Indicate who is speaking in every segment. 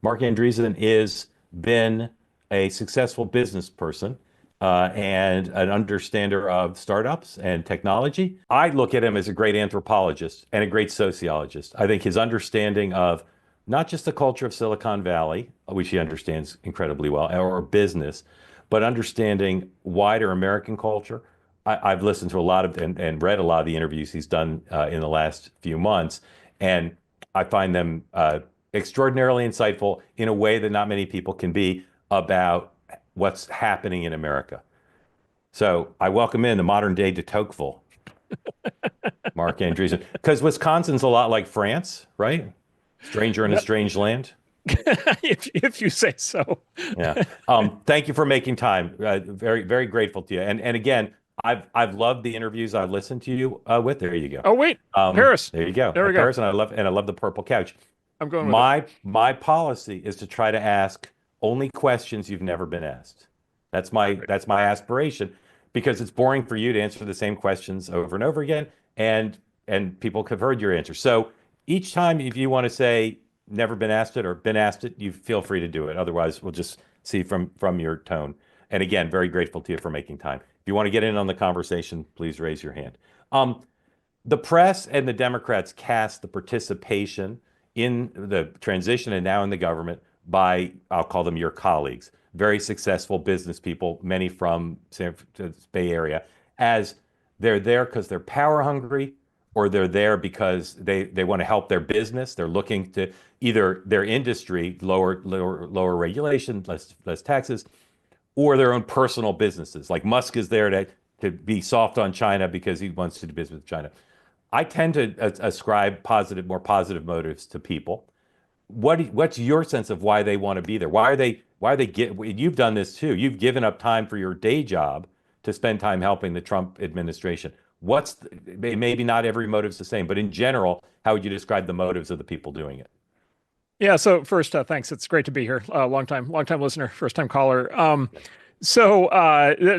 Speaker 1: Marc Andreessen is been a successful business person and an understander of startups and technology. I look at him as a great anthropologist and a great sociologist. I think his understanding of not just the culture of Silicon Valley, which he understands incredibly well, or business, but understanding wider American culture. I've listened to a lot of and read a lot of the interviews he's done in the last few months, and I find them extraordinarily insightful in a way that not many people can be about what's happening in America. So I welcome in the modern day de Tocqueville, Marc Andreessen, because Wisconsin's a lot like France, right? Stranger in a strange land.
Speaker 2: If you say so.
Speaker 1: Yeah. Thank you for making time. Very, very grateful to you. And again, I've loved the interviews I've listened to you with. There you go.
Speaker 2: Oh wait, Paris.
Speaker 1: There you go.
Speaker 2: There we go.
Speaker 1: Paris, and I love the purple couch.
Speaker 2: I'm going with it.
Speaker 1: My policy is to try to ask only questions you've never been asked. That's my aspiration because it's boring for you to answer the same questions over and over again, and people have heard your answer. So each time, if you want to say never been asked it or been asked it, you feel free to do it. Otherwise, we'll just see from your tone. And again, very grateful to you for making time. If you want to get in on the conversation, please raise your hand. The press and the Democrats cast the participation in the transition and now in the government by, I'll call them your colleagues, very successful business people, many from San Francisco Bay Area, as they're there because they're power hungry or they're there because they want to help their business. They're looking to either their industry, lower regulation, less taxes, or their own personal businesses. Like Musk is there to be soft on China because he wants to do business with China. I tend to ascribe more positive motives to people. What's your sense of why they want to be there? You've done this too. You've given up time for your day job to spend time helping the Trump administration. Maybe not every motive's the same, but in general, how would you describe the motives of the people doing it?
Speaker 2: Yeah. So first, thanks. It's great to be here. Long time listener, first time caller. So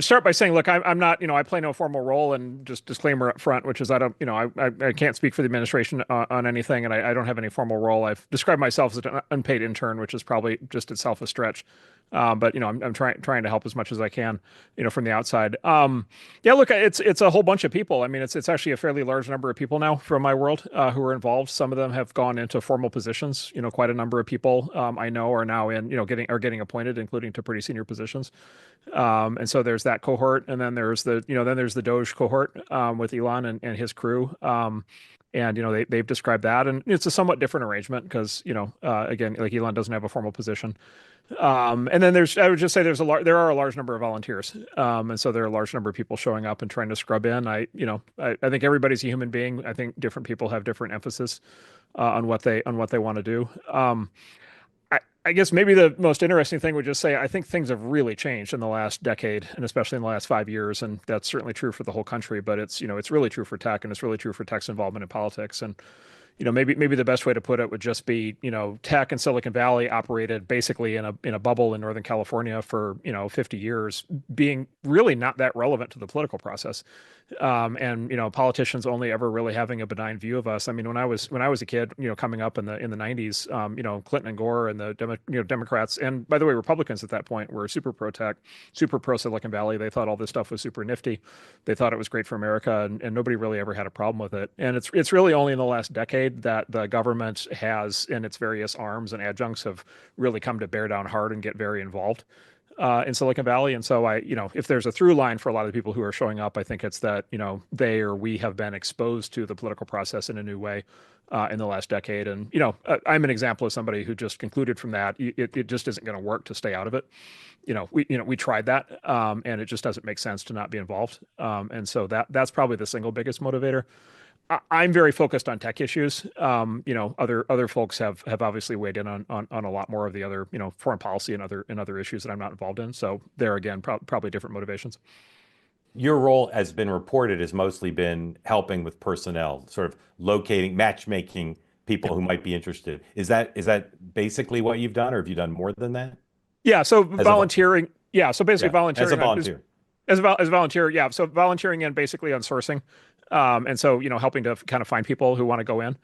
Speaker 2: start by saying, look, I'm not, I play no formal role, and just disclaimer up front, which is I don't, I can't speak for the administration on anything, and I don't have any formal role. I've described myself as an unpaid intern, which is probably just itself a stretch. But I'm trying to help as much as I can, from the outside. Yeah, look, it's a whole bunch of people. I mean, it's actually a fairly large number of people now from my world who are involved. Some of them have gone into formal positions. Quite a number of people I know are now in, getting appointed, including to pretty senior positions. And so there's that cohort, and then there's the Doge cohort with Elon and his crew. And they've described that, and it's a somewhat different arrangement because again, like Elon doesn't have a formal position. And then I would just say there are a large number of volunteers. And so there are a large number of people showing up and trying to scrub in. I think everybody's a human being. I think different people have different emphasis on what they want to do. I guess maybe the most interesting thing would just say I think things have really changed in the last decade, and especially in the last 5 years, and that's certainly true for the whole country. But it's really true for tech, and it's really true for tech's involvement in politics. And maybe the best way to put it would just be, tech and Silicon Valley operated basically in a bubble in Northern California for 50 years, being really not that relevant to the political process. And politicians only ever really having a benign view of us. I mean, when I was a kid, coming up in the 90s, Clinton and Gore and the Democrats, and by the way, Republicans at that point were super pro tech, super pro Silicon Valley. They thought all this stuff was super nifty. They thought it was great for America, and nobody really ever had a problem with it. And it's really only in the last decade that the government has, in its various arms and adjuncts, have really come to bear down hard and get very involved in Silicon Valley. And so if there's a through line for a lot of the people who are showing up, I think it's that, they or we have been exposed to the political process in a new way in the last decade. And, I'm an example of somebody who just concluded from that it just isn't going to work to stay out of it. We tried that, and it just doesn't make sense to not be involved. And so that's probably the single biggest motivator. I'm very focused on tech issues. Other folks have obviously weighed in on a lot more of the other, foreign policy and other issues that I'm not involved in. So there again, probably different motivations.
Speaker 1: Your role has been reported has mostly been helping with personnel, sort of locating, matchmaking people who might be interested. Is that basically what you've done, or have you done more than that?
Speaker 2: Yeah. So volunteering. Yeah. So basically volunteering
Speaker 1: as a volunteer.
Speaker 2: As a volunteer, yeah. So volunteering and basically on sourcing, And so, helping to kind of find people who want to go in.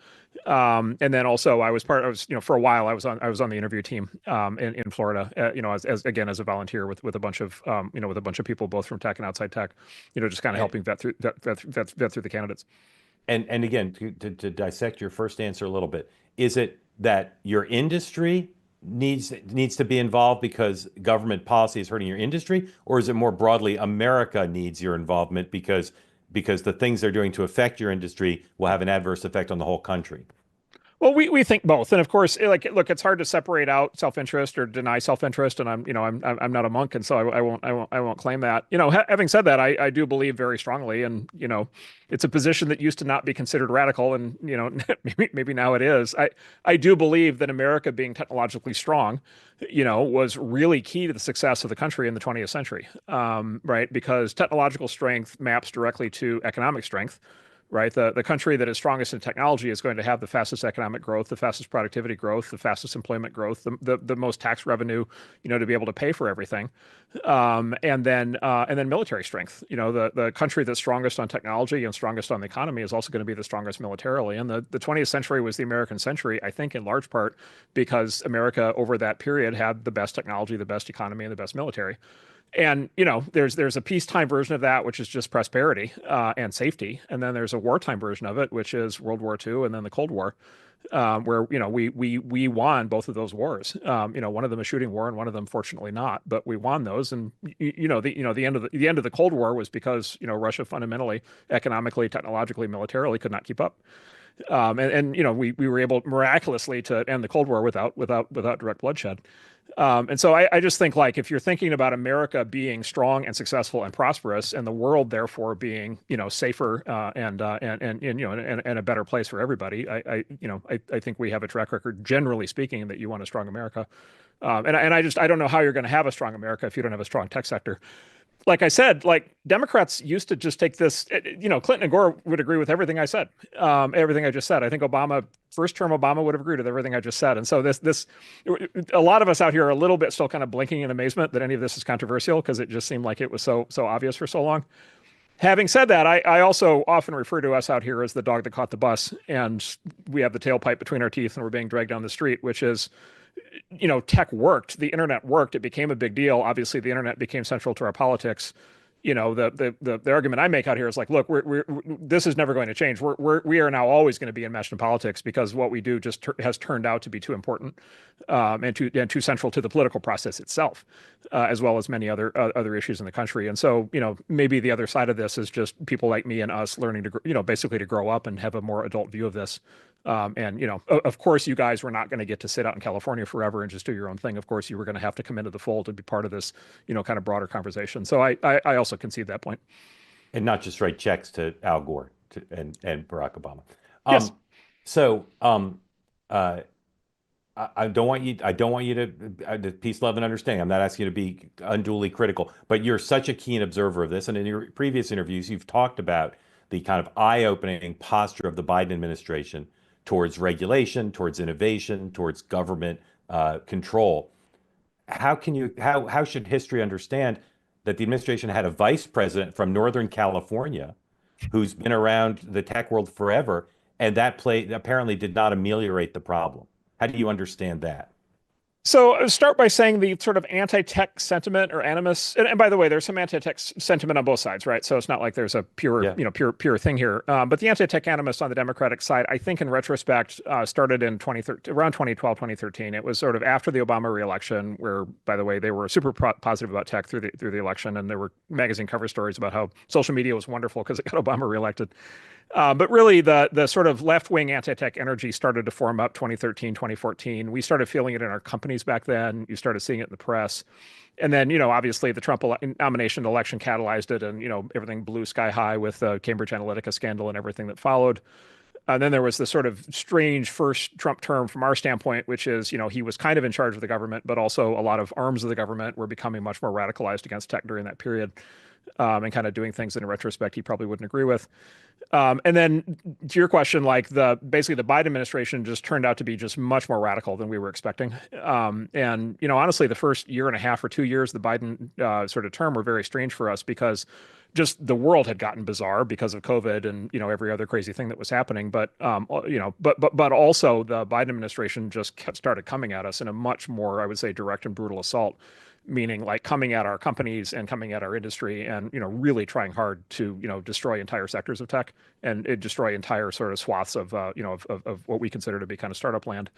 Speaker 2: And then also I was, for a while I was on the interview team in Florida, as again, as a volunteer with a bunch of, with a bunch of people, both from tech and outside tech, just kind of helping vet through the candidates.
Speaker 1: And again, to dissect your first answer a little bit, is it that your industry needs to be involved because government policy is hurting your industry, or is it more broadly America needs your involvement because the things they're doing to affect your industry will have an adverse effect on the whole country?
Speaker 2: Well, we think both, and of course, look, it's hard to separate out self-interest or deny self-interest, and I'm not a monk, and so I won't claim that. Having said that, I do believe very strongly, and it's a position that used to not be considered radical, and maybe now it is. I do believe that America being technologically strong, was really key to the success of the country in the 20th century, right? Because technological strength maps directly to economic strength, right? The country that is strongest in technology is going to have the fastest economic growth, the fastest productivity growth, the fastest employment growth, the most tax revenue, to be able to pay for everything. And then military strength. The country that's strongest on technology and strongest on the economy is also going to be the strongest militarily. And the 20th century was the American century, I think, in large part because America over that period had the best technology, the best economy, and the best military. And there's a peacetime version of that, which is just prosperity and safety, and then there's a wartime version of it, which is World War II and then the Cold War, where we won both of those wars. One of them a shooting war, and one of them fortunately not, but we won those. And the end of the Cold War was because Russia fundamentally, economically, technologically, militarily could not keep up. We were able miraculously to end the Cold War without direct bloodshed. And so I just think, like, if you're thinking about America being strong and successful and prosperous, and the world therefore being safer and a better place for everybody, I think we have a track record, generally speaking, that you want a strong America. I don't know how you're going to have a strong America if you don't have a strong tech sector. Like I said, like Democrats used to just take this, Clinton and Gore would agree with everything I said, everything I just said. I think first term Obama would have agreed with everything I just said. And so a lot of us out here are a little bit still kind of blinking in amazement that any of this is controversial because it just seemed like it was so obvious for so long. Having said that, I also often refer to us out here as the dog that caught the bus, and we have the tailpipe between our teeth and we're being dragged down the street, which is, tech worked, the internet worked, it became a big deal. Obviously, the internet became central to our politics. The argument I make out here is like, look, this is never going to change. We are now always going to be enmeshed in politics because what we do just has turned out to be too important and too central to the political process itself, as well as many other issues in the country. And so, maybe the other side of this is just people like me and us learning to, basically to grow up and have a more adult view of this. Of course, you guys were not going to get to sit out in California forever and just do your own thing. Of course, you were going to have to come into the fold to be part of this, kind of broader conversation. So I also concede that point.
Speaker 1: And not just write checks to Al Gore and Barack Obama.
Speaker 2: Yes.
Speaker 1: So I don't want you to peace, love, and understanding. I'm not asking you to be unduly critical, but you're such a keen observer of this. And in your previous interviews, you've talked about the kind of eye-opening posture of the Biden administration towards regulation, towards innovation, towards government control. How should history understand that the administration had a vice president from Northern California who's been around the tech world forever, and that apparently did not ameliorate the problem? How do you understand that?
Speaker 2: So start by saying the sort of anti-tech sentiment or animus, and by the way, there's some anti-tech sentiment on both sides, right? So it's not like there's a pure thing here. But the anti-tech animus on the Democratic side, I think in retrospect, started in 2013, around 2012, 2013. It was sort of after the Obama reelection, where, by the way, they were super positive about tech through the election, and there were magazine cover stories about how social media was wonderful because it got Obama reelected. But really, the sort of left-wing anti-tech energy started to form up 2013, 2014. We started feeling it in our companies back then. You started seeing it in the press. And then, obviously the Trump nomination election catalyzed it, and, everything blew sky high with the Cambridge Analytica scandal and everything that followed. And then there was the sort of strange first Trump term from our standpoint, which is, he was kind of in charge of the government, but also a lot of arms of the government were becoming much more radicalized against tech during that period. and kind of doing things in retrospect he probably wouldn't agree with. And then to your question, like basically the Biden administration just turned out to be just much more radical than we were expecting. And honestly, the first year and a half or 2 years, the Biden sort of term were very strange for us because just the world had gotten bizarre because of COVID and every other crazy thing that was happening. But also the Biden administration just started coming at us in a much more, I would say, direct and brutal assault, meaning like coming at our companies and coming at our industry and really trying hard to destroy entire sectors of tech and destroy entire sort of swaths of of what we consider to be kind of startup land,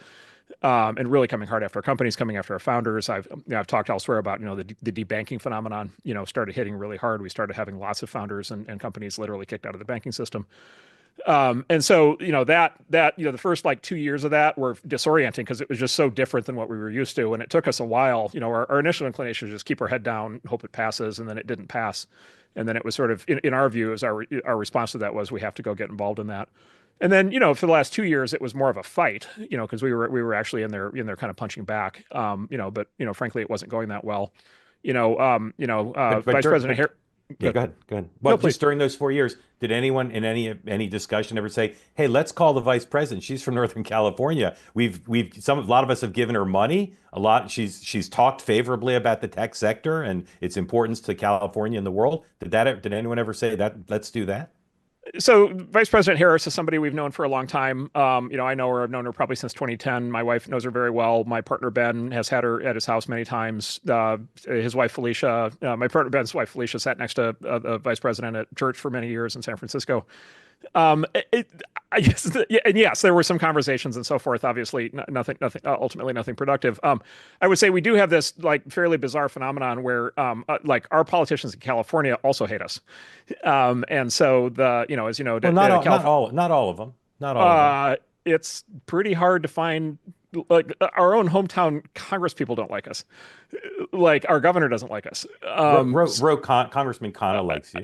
Speaker 2: and really coming hard after our companies, coming after our founders. I've talked elsewhere about the debanking phenomenon started hitting really hard. We started having lots of founders and companies literally kicked out of the banking system. And so, the first like 2 years of that were disorienting because it was just so different than what we were used to. And it took us a while, our initial inclination was just keep our head down, hope it passes. And then it didn't pass. And then it was sort of, in our view, as our response to that was, we have to go get involved in that. And then, for the last 2 years, it was more of a fight, because we were actually in there kind of punching back. But frankly, it wasn't going that well. Vice President Harris.
Speaker 1: Yeah, go ahead. Go ahead. Well,
Speaker 2: No,
Speaker 1: just during those 4 years, did anyone in any discussion ever say, "Hey, let's call the vice president. She's from Northern California. A lot of us have given her money. A lot. She's talked favorably about the tech sector and its importance to California and the world." Did anyone ever say that? Let's do that.
Speaker 2: So Vice President Harris is somebody we've known for a long time. I know her. I've known her probably since 2010. My wife knows her very well. My partner Ben has had her at his house many times. His wife Felicia, my partner Ben's wife Felicia, sat next to the vice president at church for many years in San Francisco. I guess, yeah, and yes, there were some conversations and so forth. Obviously, nothing, ultimately nothing productive. I would say we do have this like fairly bizarre phenomenon where, like our politicians in California also hate us, and so as you know,
Speaker 1: Well, not all of them. Not all of them.
Speaker 2: It's pretty hard to find. Like our own hometown Congress people don't like us. Like our governor doesn't like us.
Speaker 1: Congressman Khanna likes you.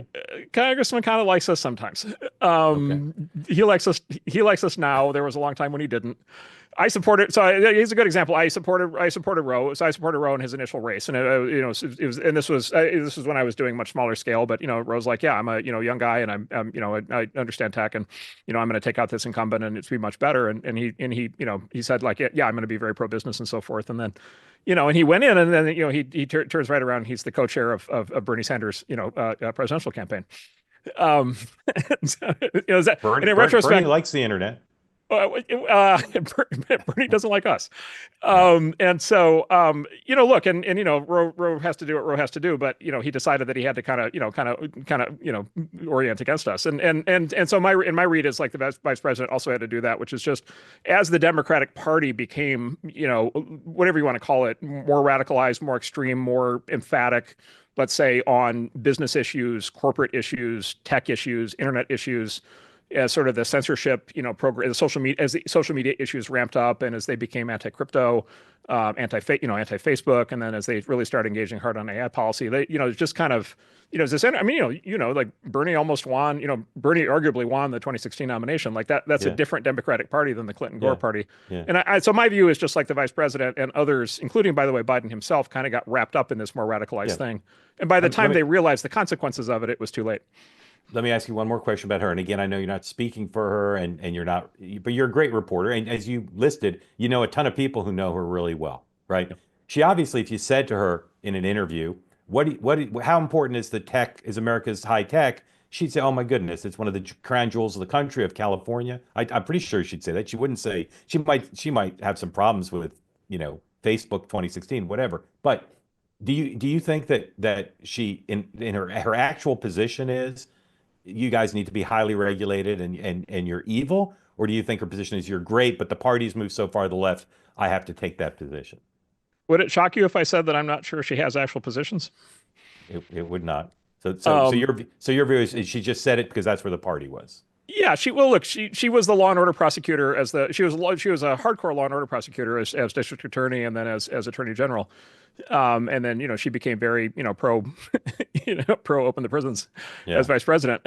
Speaker 2: Congressman kind of likes us sometimes.
Speaker 1: Okay.
Speaker 2: He likes us. He likes us now. There was a long time when he didn't. I supported. So he's a good example. I supported Roe. So I supported Roe in his initial race, and it was. And this was when I was doing much smaller scale. But Roe's like, yeah, I'm a young guy, and I understand tech, and I'm going to take out this incumbent, and it's be much better. And he said like, yeah, I'm going to be very pro business and so forth. And then, and he went in, and then he turns right around. He's the co-chair of Bernie Sanders, presidential campaign. So, in retrospect,
Speaker 1: Bernie likes the internet.
Speaker 2: Bernie doesn't like us. And so, look, and Roe has to do what Roe has to do, but he decided that he had to kind of orient against us. And so my read is like the vice president also had to do that, which is just as the Democratic Party became, whatever you want to call it, more radicalized, more extreme, more emphatic, let's say on business issues, corporate issues, tech issues, internet issues, as sort of the censorship, program, as the social media issues ramped up, and as they became anti-crypto, anti-Facebook, and then as they really started engaging hard on AI policy, they, just kind of, this. I mean, like Bernie almost won. Bernie arguably won the 2016 nomination. Like that. That's a different Democratic Party than the Clinton-Gore party.
Speaker 1: Yeah.
Speaker 2: And so my view is just like the vice president and others, including, by the way, Biden himself, kind of got wrapped up in this more radicalized thing. And by the time they realized the consequences of it, it was too late.
Speaker 1: Let me ask you one more question about her. And again, I know you're not speaking for her and you're not, but you're a great reporter. And as you listed, you know a ton of people who know her really well, right? She obviously, if you said to her in an interview, how important is the tech, is America's high tech? She'd say, oh my goodness, it's one of the crown jewels of the country of California. I'm pretty sure she'd say that. She wouldn't say, she might have some problems with, Facebook 2016, whatever. But do you think that she in her actual position is, you guys need to be highly regulated and you're evil? Or do you think her position is you're great, but the party's moved so far to the left, I have to take that position?
Speaker 2: Would it shock you if I said that I'm not sure she has actual positions?
Speaker 1: It would not. So your view is she just said it because that's where the party was.
Speaker 2: Yeah, well, look, she was the law and order prosecutor as the she was a hardcore law and order prosecutor as district attorney and then as attorney general. And then, she became very, pro, pro open the prisons as
Speaker 1: Yeah.
Speaker 2: vice president.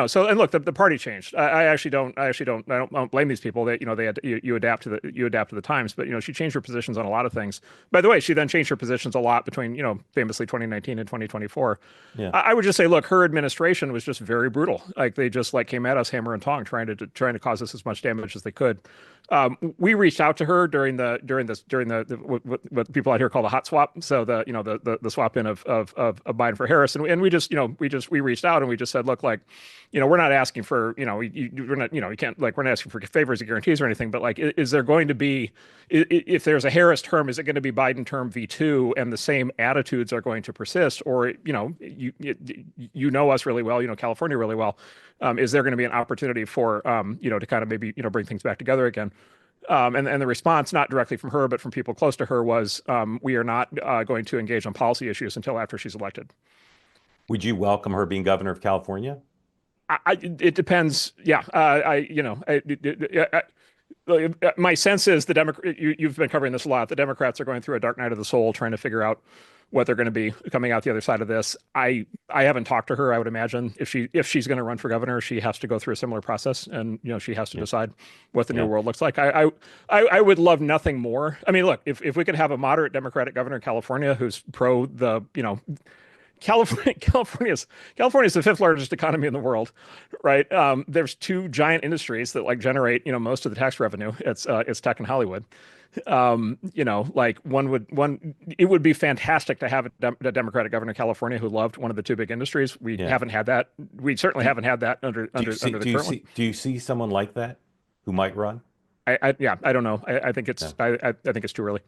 Speaker 2: So, and look, the party changed. I don't blame these people that, they had you adapt to the times, but, she changed her positions on a lot of things. By the way, she then changed her positions a lot between, famously 2019 and 2024.
Speaker 1: Yeah.
Speaker 2: I would just say, look, her administration was just very brutal. Like they just like came at us hammer and tong, trying to cause us as much damage as they could. We reached out to her during what people out here call the hot swap. So the swap in of Biden for Harris, and we reached out and we just said, look, like, we're not asking for, we're not, you can't, like, we're not asking for favors or guarantees or anything, but like, is there going to be, if there's a Harris term, is it going to be Biden term V2 and the same attitudes are going to persist? Or, you know us really well, California really well. Is there going to be an opportunity for, to kind of maybe, bring things back together again? And the response, not directly from her, but from people close to her, was we are not going to engage on policy issues until after she's elected.
Speaker 1: Would you welcome her being governor of California?
Speaker 2: It depends. Yeah. My sense is the Democrat. You've been covering this a lot. The Democrats are going through a dark night of the soul, trying to figure out what they're going to be coming out the other side of this. I haven't talked to her. I would imagine if she's going to run for governor, she has to go through a similar process, and she has to decide what the new world looks like. I would love nothing more. I mean, look, if we could have a moderate Democratic governor in California who's pro the California's the fifth largest economy in the world, right? There's two giant industries that like generate most of the tax revenue. It's tech and Hollywood. Like it would be fantastic to have a Democratic governor of California who loved one of the two big industries. We haven't had that. We certainly haven't had that under the current one.
Speaker 1: Do you see someone like that who might run?
Speaker 2: I don't know. I think it's I think it's too early.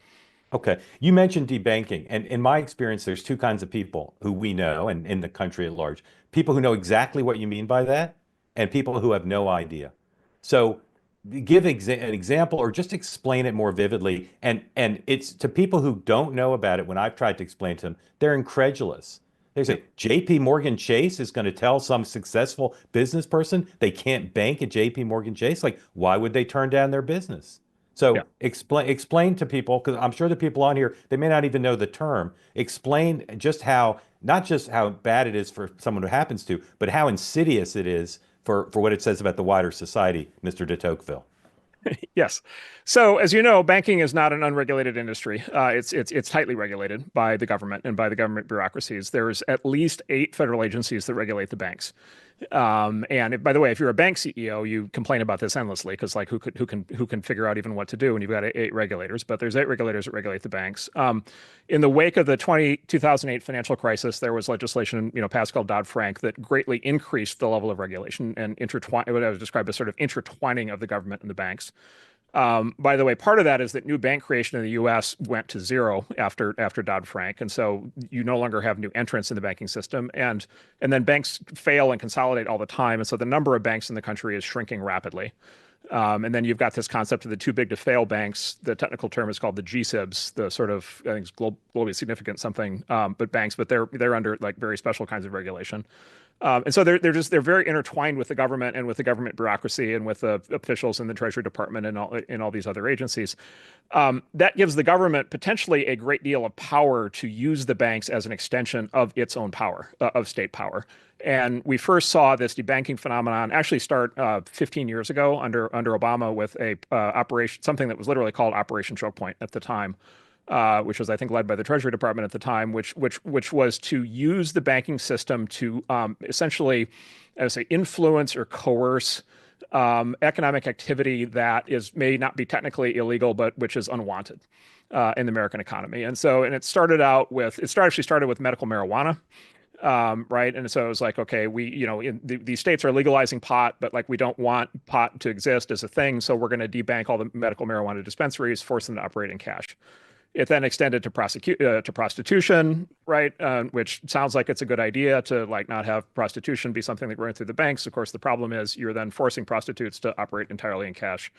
Speaker 1: Okay. You mentioned debanking. And in my experience, there's two kinds of people who we know and in the country at large. People who know exactly what you mean by that and people who have no idea. So give an example or just explain it more vividly. And it's to people who don't know about it, when I've tried to explain to them, they're incredulous. They say, JP Morgan Chase is going to tell some successful business person they can't bank at JP Morgan Chase? Like, why would they turn down their business? So explain to people, because I'm sure the people on here, they may not even know the term. Explain just how, not just how bad it is for someone who happens to, but how insidious it is for what it says about the wider society, Mr. de Tocqueville.
Speaker 2: Yes. So as you know, banking is not an unregulated industry. It's tightly regulated by the government and by the government bureaucracies. There's at least 8 federal agencies that regulate the banks. And by the way, if you're a bank CEO, you complain about this endlessly because like who can figure out even what to do when you've got 8 regulators, but there's 8 regulators that regulate the banks. In the wake of the 2008 financial crisis, there was legislation, passed called Dodd-Frank that greatly increased the level of regulation and what I would describe as sort of intertwining of the government and the banks. By the way, part of that is that new bank creation in the U.S. went to zero after Dodd-Frank, and so you no longer have new entrants in the banking system, and then banks fail and consolidate all the time, and so the number of banks in the country is shrinking rapidly. And then you've got this concept of the too big to fail banks. The technical term is called the GSIBs, the sort of I think it's globally significant something, but banks, but they're under like very special kinds of regulation. And so they're very intertwined with the government and with the government bureaucracy and with the officials in the Treasury Department and all these other agencies. That gives the government potentially a great deal of power to use the banks as an extension of its own power, of state power. And we first saw this debanking phenomenon actually start 15 years ago under Obama with a operation, something that was literally called Operation Choke Point at the time. Which was, I think, led by the Treasury Department at the time, which was to use the banking system to essentially, I would say, influence or coerce economic activity that may not be technically illegal, but which is unwanted in the American economy. And it actually started with medical marijuana. Right. And so it was like, okay, these states are legalizing pot, but like we don't want pot to exist as a thing. So we're going to debank all the medical marijuana dispensaries, force them to operate in cash. It then extended to prostitution, right? Which sounds like it's a good idea to like not have prostitution be something that runs through the banks. Of course, the problem is you're then forcing prostitutes to operate entirely in cash,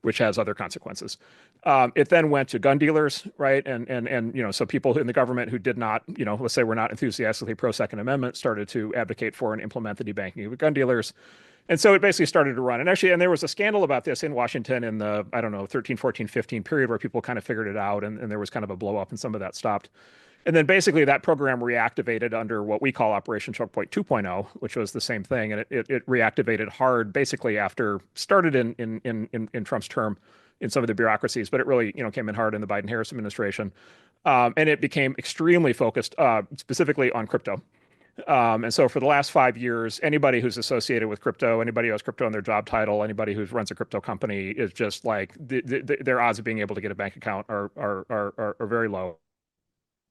Speaker 2: which has other consequences. It then went to gun dealers, right? And so people in the government who did not, let's say were not enthusiastically pro Second Amendment started to advocate for and implement the debanking of gun dealers. And so it basically started to run. And actually, and there was a scandal about this in Washington in the, I don't know, 13, 14, 15 period where people kind of figured it out and there was kind of a blow up and some of that stopped. And then basically that program reactivated under what we call Operation Choke Point 2.0, which was the same thing. And it reactivated hard basically after started in Trump's term in some of the bureaucracies, but it really, came in hard in the Biden-Harris administration. And it became extremely focused specifically on crypto. And so for the last 5 years, anybody who's associated with crypto, anybody who has crypto in their job title, anybody who runs a crypto company is just like their odds of being able to get a bank account are very low.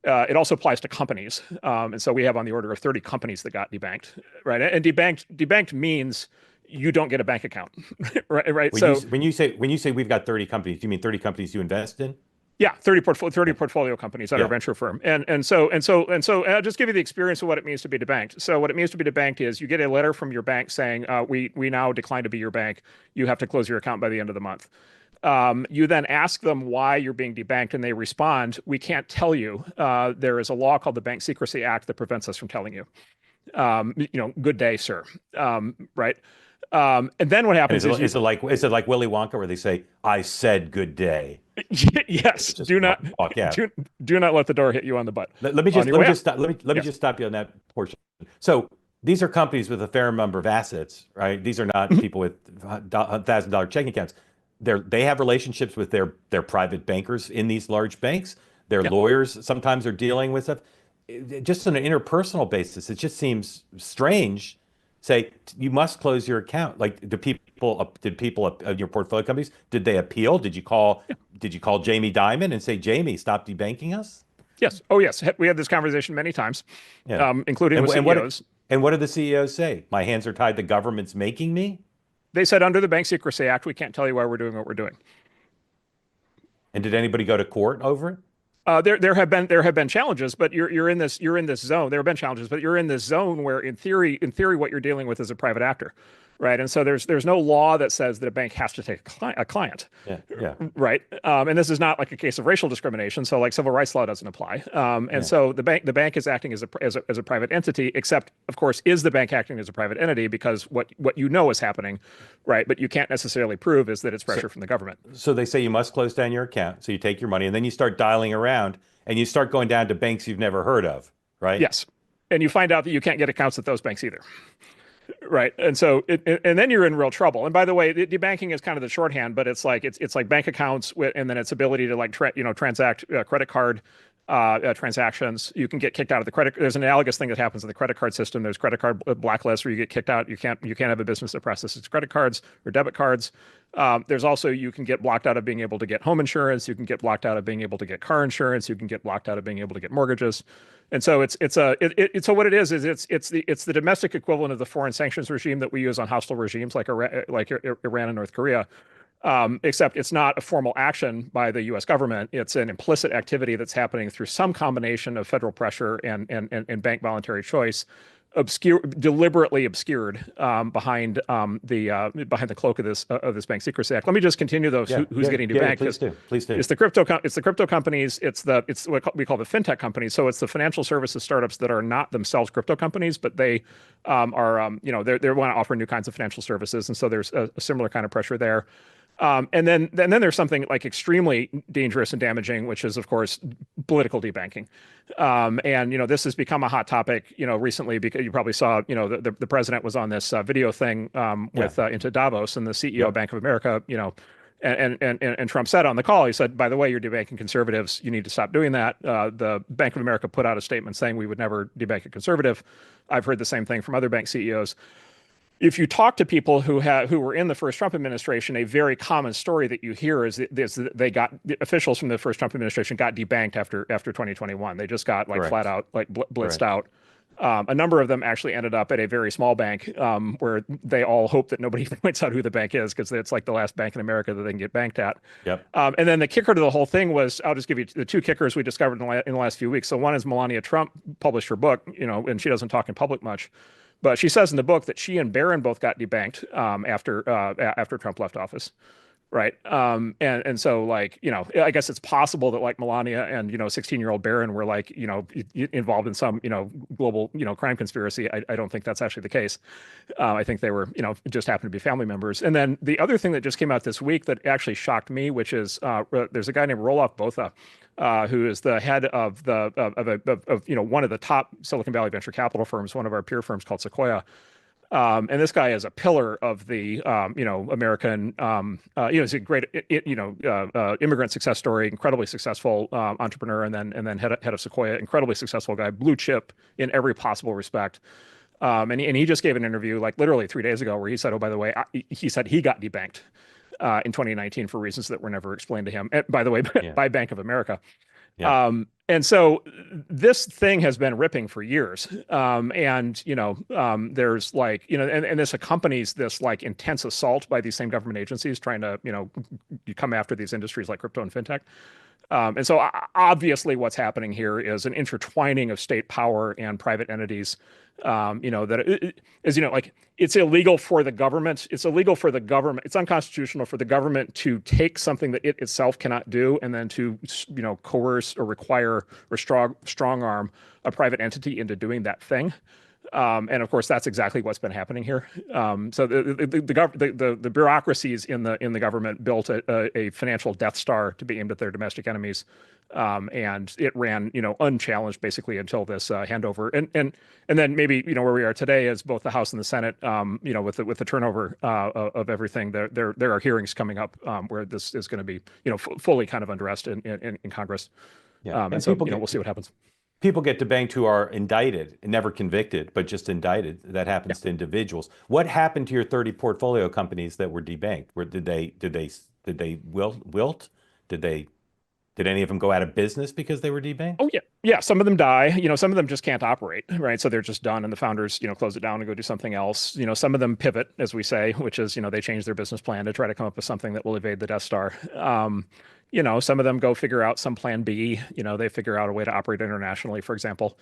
Speaker 2: It also applies to companies. And so we have on the order of 30 companies that got debanked, right? And debanked means you don't get a bank account, right?
Speaker 1: When you say we've got 30 companies, do you mean 30 companies you invest in?
Speaker 2: Yeah, 30 portfolio companies at our venture firm. And so I'll just give you the experience of what it means to be debanked. So what it means to be debanked is you get a letter from your bank saying, we now decline to be your bank. You have to close your account by the end of the month. You then ask them why you're being debanked, and they respond, we can't tell you. There is a law called the Bank Secrecy Act that prevents us from telling you. Good day, sir. Right. And then what happens
Speaker 1: is it like Willy Wonka where they say, I said good day?
Speaker 2: Yes. Do not let the door hit you on the butt.
Speaker 1: Let me just stop you on that portion. So these are companies with a fair number of assets, right? These are not people with $1,000 checking accounts. They have relationships with their private bankers in these large banks. Their lawyers sometimes are dealing with stuff. Just on an interpersonal basis, it just seems strange. Say you must close your account. Like, did people in your portfolio companies, did they appeal? Did you call Jamie Dimon and say, Jamie, stop debanking us?
Speaker 2: Yes. Oh, yes. We had this conversation many times, including with CEOs.
Speaker 1: What did the CEOs say? My hands are tied. The government's making me.
Speaker 2: They said under the Bank Secrecy Act, we can't tell you why we're doing what we're doing.
Speaker 1: And did anybody go to court over it?
Speaker 2: There have been challenges, but you're in this zone. There have been challenges, but you're in this zone where in theory, what you're dealing with is a private actor, right? And so there's no law that says that a bank has to take a client, right? And this is not like a case of racial discrimination, so like civil rights law doesn't apply. So the bank is acting as a private entity, except of course is the bank acting as a private entity because what is happening, right? But you can't necessarily prove is that it's pressure from the government.
Speaker 1: So they say you must close down your account, so you take your money, and then you start dialing around, and you start going down to banks you've never heard of, right?
Speaker 2: Yes, and you find out that you can't get accounts at those banks either. Right. And so and then you're in real trouble. And by the way, debanking is kind of the shorthand, but it's like bank accounts and then its ability to transact credit card transactions. You can get kicked out of the credit. There's an analogous thing that happens in the credit card system. There's credit card blacklists where you get kicked out. You can't have a business that processes credit cards or debit cards. There's also, you can get blocked out of being able to get home insurance. You can get blocked out of being able to get car insurance. You can get blocked out of being able to get mortgages. And so so what it is it's the domestic equivalent of the foreign sanctions regime that we use on hostile regimes like Iran and North Korea. Except it's not a formal action by the U.S. government. It's an implicit activity that's happening through some combination of federal pressure and bank voluntary choice, deliberately obscured behind the cloak of this Bank Secrecy Act. Let me just continue though. Who's getting debanked?
Speaker 1: Please do.
Speaker 2: It's the crypto companies. It's what we call the fintech companies. So it's the financial services startups that are not themselves crypto companies, but they they want to offer new kinds of financial services, and so there's a similar kind of pressure there. And then there's something like extremely dangerous and damaging, which is, of course, political debanking. And this has become a hot topic, recently, because you probably saw, the president was on this video thing into Davos, and the CEO of Bank of America, and Trump said on the call, he said, by the way, you're debanking conservatives. You need to stop doing that. The Bank of America put out a statement saying we would never debank a conservative. I've heard the same thing from other bank CEOs. If you talk to people who were in the first Trump administration, a very common story that you hear is that officials from the first Trump administration got debanked after 2021. They just got flat out blitzed out. A number of them actually ended up at a very small bank where they all hope that nobody points out who the bank is because it's like the last bank in America that they can get banked at.
Speaker 1: Yep.
Speaker 2: And then the kicker to the whole thing was, I'll just give you the two kickers we discovered in the last few weeks. So one is Melania Trump published her book, and she doesn't talk in public much. But she says in the book that she and Barron both got debanked after Trump left office. right? And so like, I guess it's possible that like Melania and 16-year-old Barron were like, involved in some global crime conspiracy. I don't think that's actually the case. I think they were just happened to be family members. And then the other thing that just came out this week that actually shocked me, which is there's a guy named Roloff Botha, who is the head of one of the top Silicon Valley venture capital firms, one of our peer firms called Sequoia. And this guy is a pillar of the, American, he's a great, immigrant success story, incredibly successful entrepreneur, and then head of Sequoia, incredibly successful guy, blue chip in every possible respect. And he just gave an interview like literally 3 days ago where he said, oh, by the way, he said he got debanked in 2019 for reasons that were never explained to him, by the way,
Speaker 1: Yeah.
Speaker 2: by Bank of America.
Speaker 1: Yeah.
Speaker 2: And so this thing has been ripping for years. There's like, and this accompanies this like intense assault by these same government agencies trying to, come after these industries like crypto and fintech. And so obviously what's happening here is an intertwining of state power and private entities, like it's illegal for the government. It's illegal for the government. It's unconstitutional for the government to take something that it itself cannot do and then to, coerce or require or strong arm a private entity into doing that thing. And of course, that's exactly what's been happening here. So the bureaucracies in the government built a financial Death Star to be aimed at their domestic enemies, and it ran unchallenged basically until this handover. And then maybe where we are today is both the House and the Senate. With the turnover of everything, there are hearings coming up where this is going to be fully kind of undressed in Congress.
Speaker 1: Yeah.
Speaker 2: And so we'll see what happens.
Speaker 1: People get debanked who are indicted, never convicted, but just indicted. That happens to individuals. What happened to your 30 portfolio companies that were debanked? Did they wilt? Did any of them go out of business because they were debanked?
Speaker 2: Oh yeah. Some of them die. Some of them just can't operate, right? So they're just done, and the founders, close it down and go do something else. Some of them pivot, as we say, which is, they change their business plan to try to come up with something that will evade the Death Star. Some of them go figure out some plan B. They figure out a way to operate internationally, for example.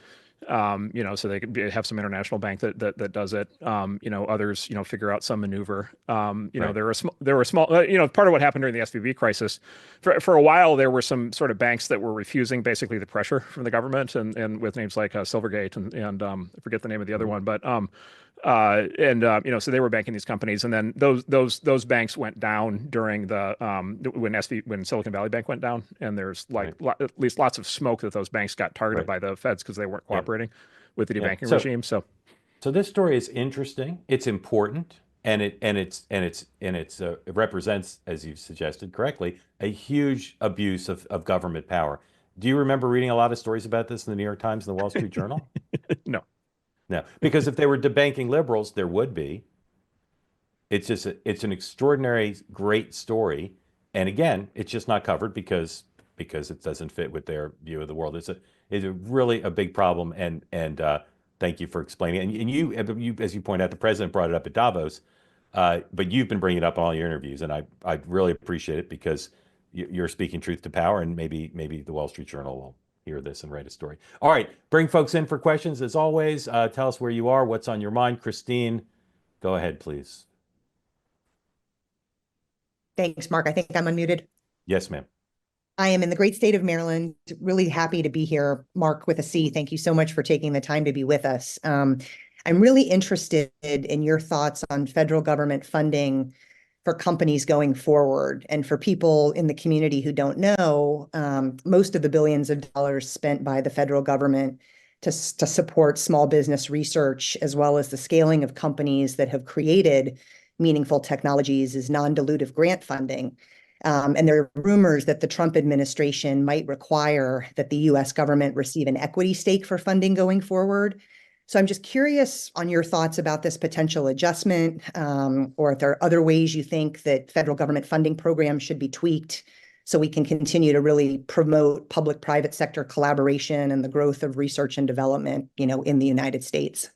Speaker 2: So they could have some international bank that does it. Others, figure out some maneuver.
Speaker 1: Right.
Speaker 2: There were small, part of what happened during the SVB crisis. For a while, there were some sort of banks that were refusing basically the pressure from the government, and with names like Silvergate and I forget the name of the other one, but so they were banking these companies, and then those banks went down during the when Silicon Valley Bank went down, and there's like at least lots of smoke that those banks got targeted by the feds because they weren't cooperating with the debanking regime. So
Speaker 1: this story is interesting. It's important, and it represents, as you've suggested correctly, a huge abuse of government power. Do you remember reading a lot of stories about this in the New York Times and the Wall Street Journal?
Speaker 2: No.
Speaker 1: No, because if they were debanking liberals, there would be. It's an extraordinary, great story, and again, it's just not covered because it doesn't fit with their view of the world. It's a really a big problem, and thank you for explaining. And you, as you point out, the president brought it up at Davos, but you've been bringing it up in all your interviews, and I really appreciate it because you're speaking truth to power, and maybe the Wall Street Journal will hear this and write a story. All right, bring folks in for questions as always. Tell us where you are, what's on your mind. Christine, go ahead, please.
Speaker 3: Thanks, Mark. I think I'm unmuted.
Speaker 1: Yes, ma'am.
Speaker 3: I am in the great state of Maryland. Really happy to be here, Mark with a C. Thank you so much for taking the time to be with us. I'm really interested in your thoughts on federal government funding for companies going forward. And for people in the community who don't know, most of the billions of dollars spent by the federal government to support small business research, as well as the scaling of companies that have created meaningful technologies, is non-dilutive grant funding. And there are rumors that the Trump administration might require that the US government receive an equity stake for funding going forward. So I'm just curious on your thoughts about this potential adjustment, or if there are other ways you think that federal government funding programs should be tweaked so we can continue to really promote public-private sector collaboration and the growth of research and development, in the United States.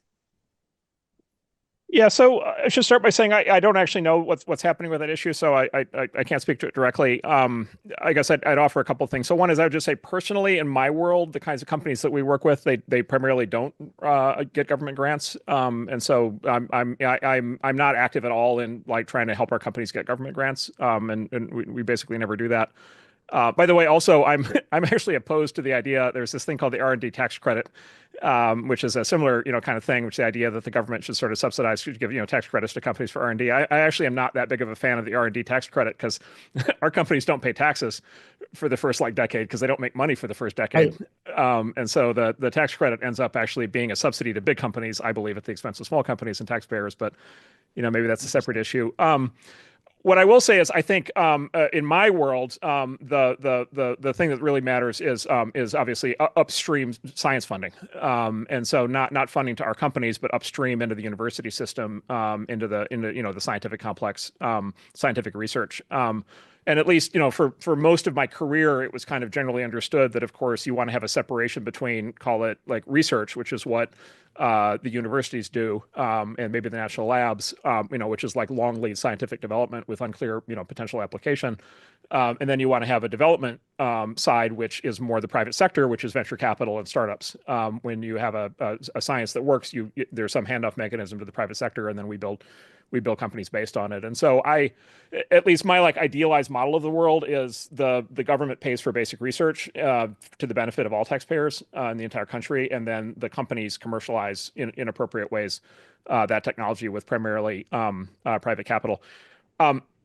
Speaker 2: Yeah, so I should start by saying I don't actually know what's happening with that issue, so I can't speak to it directly. I guess I'd offer a couple of things. So one is I would just say personally in my world, the kinds of companies that we work with, they primarily don't get government grants, and so I'm not active at all in like trying to help our companies get government grants, and we basically never do that. By the way, also I'm actually opposed to the idea. There's this thing called the R&D tax credit, which is a similar kind of thing, which is the idea that the government should sort of subsidize, should give tax credits to companies for R&D. I actually am not that big of a fan of the R&D tax credit because our companies don't pay taxes for the first decade because they don't make money for the first decade, and so the tax credit ends up actually being a subsidy to big companies, I believe, at the expense of small companies and taxpayers. But maybe that's a separate issue. What I will say is, I think in my world, the thing that really matters is obviously upstream science funding, and so not funding to our companies, but upstream into the university system, into the scientific complex, scientific research. And at least, for most of my career, it was kind of generally understood that, of course, you want to have a separation between, call it like research, which is what the universities do, and maybe the national labs, which is like long lead scientific development with unclear, potential application. And then you want to have a development side, which is more the private sector, which is venture capital and startups. When you have a science that works, there's some handoff mechanism to the private sector, and then we build companies based on it. And so at least my idealized model of the world is the government pays for basic research to the benefit of all taxpayers in the entire country, and then the companies commercialize in appropriate ways that technology with primarily private capital.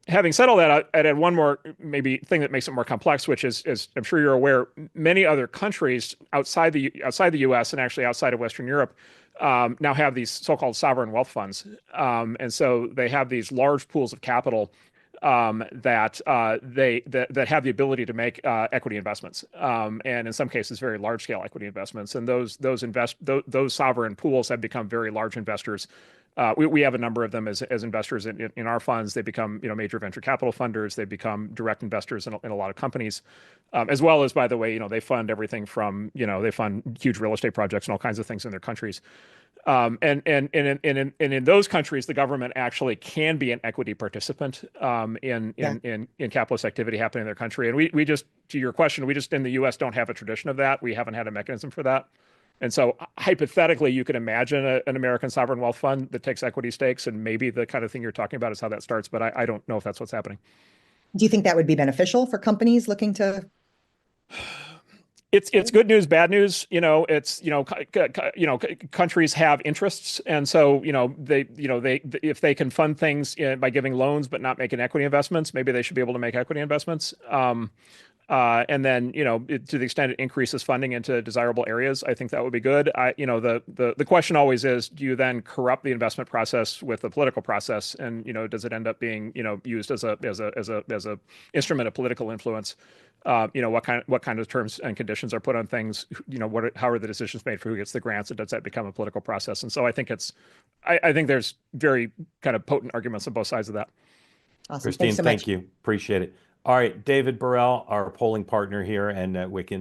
Speaker 2: Having said all that, I'd add one more maybe thing that makes it more complex, which is, as I'm sure you're aware, many other countries outside the U.S. and actually outside of Western Europe now have these so-called sovereign wealth funds, and so they have these large pools of capital that have the ability to make equity investments, and in some cases very large scale equity investments. And those sovereign pools have become very large investors. We have a number of them as investors in our funds. They become major venture capital funders. They become direct investors in a lot of companies, as well as, by the way, they fund everything from they fund huge real estate projects and all kinds of things in their countries. And in those countries, the government actually can be an equity participant in capitalist activity happening in their country. And we just, to your question, we just in the U.S. don't have a tradition of that. We haven't had a mechanism for that. And so hypothetically, you could imagine an American sovereign wealth fund that takes equity stakes, and maybe the kind of thing you're talking about is how that starts. But I don't know if that's what's happening.
Speaker 3: Do you think that would be beneficial for companies looking to?
Speaker 2: It's good news, bad news. Countries have interests, and so they if they can fund things by giving loans but not making equity investments, maybe they should be able to make equity investments. And then, to the extent it increases funding into desirable areas, I think that would be good. The question always is, do you then corrupt the investment process with the political process? And, does it end up being, used as a instrument of political influence? What kind of terms and conditions are put on things? How are the decisions made for who gets the grants? And does that become a political process? And so I think I think there's very kind of potent arguments on both sides of that.
Speaker 3: Awesome.
Speaker 1: Christine,
Speaker 3: so
Speaker 1: thank you. Appreciate it. All right, David Burrell, our polling partner here and WIC